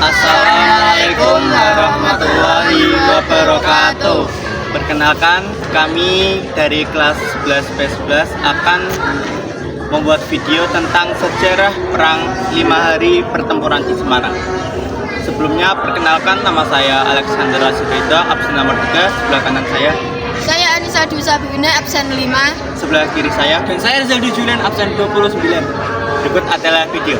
Assalamualaikum warahmatullahi wabarakatuh. Perkenalkan, kami dari kelas 11 akan membuat video tentang sejarah perang 5 hari pertempuran di Semarang. Sebelumnya, perkenalkan, nama saya Alexander Rashida, absen nomor 3, sebelah kanan saya. Saya Anissa Dwi Sabina, absen 5. Sebelah kiri saya. Dan saya Rizaldi Julian, absen 29. Berikut adalah video.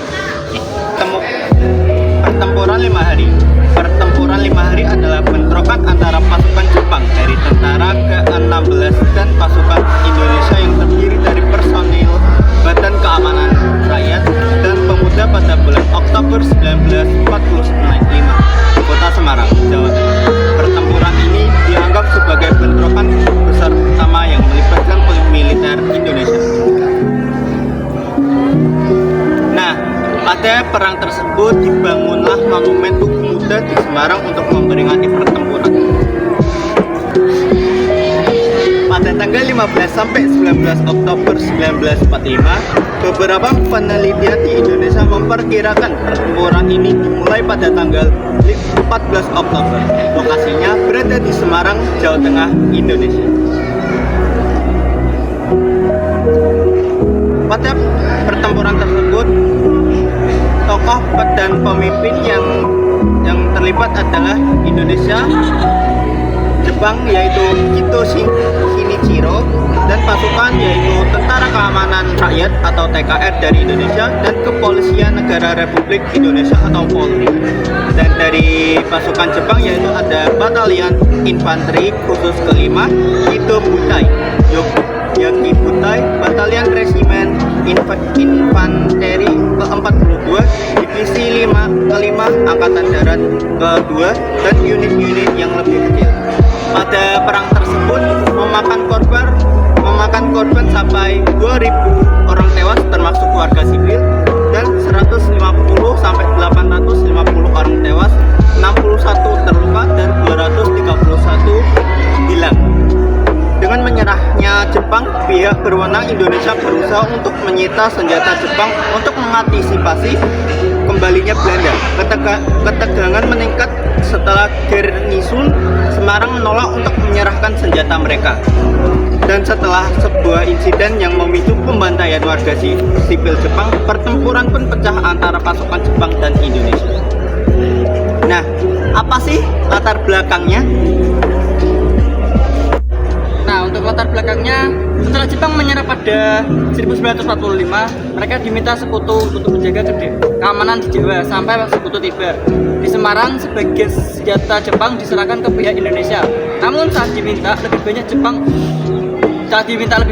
Pertempuran 5 hari. Pertempuran 5 hari adalah bentrokan antara pasukan Jepang dari tentara ke-16 dan pasukan Indonesia yang terdiri dari personil Badan Keamanan Rakyat dan Pemuda pada bulan Oktober 1945 di Kota Semarang, Jawa Tengah. Pertempuran ini dianggap sebagai bentrokan besar pertama yang melibatkan militer Indonesia. Nah, pada perang tersebut dibangunlah monumen Tugu Muda di Semarang untuk memperingati pertempuran. Pada tanggal 15 sampai 19 Oktober 1945, beberapa penelitian di Indonesia memperkirakan pertempuran ini dimulai pada tanggal 14 Oktober. Lokasinya berada di Semarang, Jawa Tengah, Indonesia. Pada pertempuran tersebut, tokoh dan pemimpin yang terlibat adalah Indonesia, Jepang yaitu Ito Shinichiro, dan pasukan yaitu Tentara Keamanan Rakyat atau TKR dari Indonesia dan Kepolisian Negara Republik Indonesia atau Polri. Dan dari pasukan Jepang yaitu ada Batalion Infanteri Khusus ke-5 Ito Butai, Yaki Butai, Batalion Resimen Infanteri ke-42, Divisi ke-5 Angkatan Darat ke-2, dan unit-unit yang lebih kecil. Pada perang tersebut memakan korban sampai 2.000 orang tewas termasuk warga sipil dan 150 sampai 850 orang tewas, 61 terluka dan 231 hilang. Dengan menyerahnya Jepang, pihak berwenang Indonesia berusaha untuk menyita senjata Jepang untuk mengantisipasi kembalinya Belanda. Ketegangan meningkat setelah Garnison Semarang menolak untuk menyerahkan senjata mereka. Dan setelah sebuah insiden yang memicu pembantaian warga sipil Jepang, pertempuran pun pecah antara pasukan Jepang dan Indonesia. Nah, apa sih latar belakangnya? Nah, untuk latar belakangnya, setelah Jepang menyerah pada 1945, mereka diminta sekutu untuk menjaga keamanan di Jawa sampai sekutu tiba. Di Semarang, sebagian senjata Jepang diserahkan ke pihak Indonesia. Namun saat diminta lebih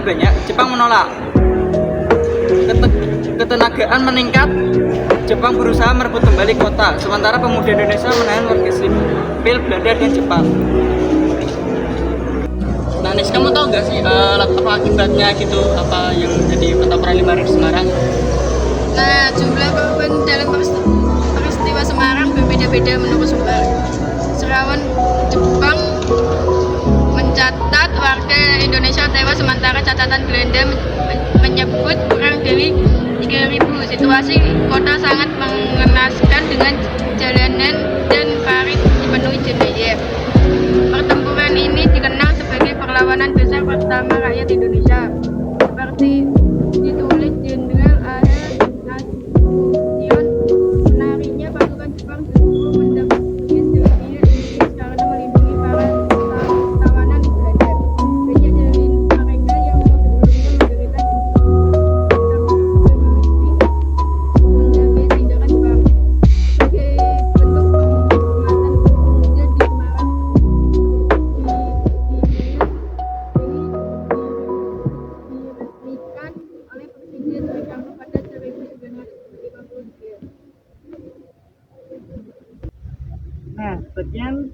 banyak, Jepang menolak. Ketenagaan meningkat, Jepang berusaha merebut kembali kota, sementara pemuda Indonesia menahan warga sipil Belanda dan Jepang. Nah, Nis, kamu tahu nggak sih apa akibatnya gitu, apa yang jadi pertempuran 5 hari di Semarang? Nah, jumlah korban dalam peristiwa Semarang berbeda-beda menurut sumber. Serawan Jepang mencatat warga Indonesia tewas, sementara catatan Belanda menyebut kurang dari 3.000. Situasi kota sangat mengenaskan dengan jalanan dan parit dipenuhi jenayah. Pertempuran ini dikenal sebagai perlawanan besar pertama rakyat Indonesia, seperti ditulis Jenderal A.H. Nasution. Menariknya pasukan Jepang justru mendapat sebagian dari Inggris karena melindungi para tawanan Belanda. Banyak dari mereka yang sebelumnya menderita menjadi tindakan Jepang sebagai bentuk penghormatan pemuda di Semarang. Diresmikan oleh Presiden Soekarno pada 1953. Nah, sekian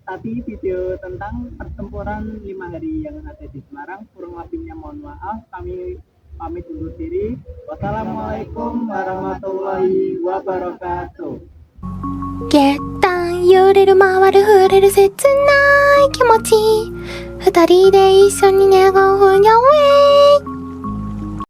tadi video tentang pertempuran 5 hari yang ada di Semarang. Kurang lebihnya mohon maaf. Kami pamit undur diri. Wassalamualaikum warahmatullahi wabarakatuh. 月旦揺れる回る触れる切ない気持ち二人で一緒に願うよ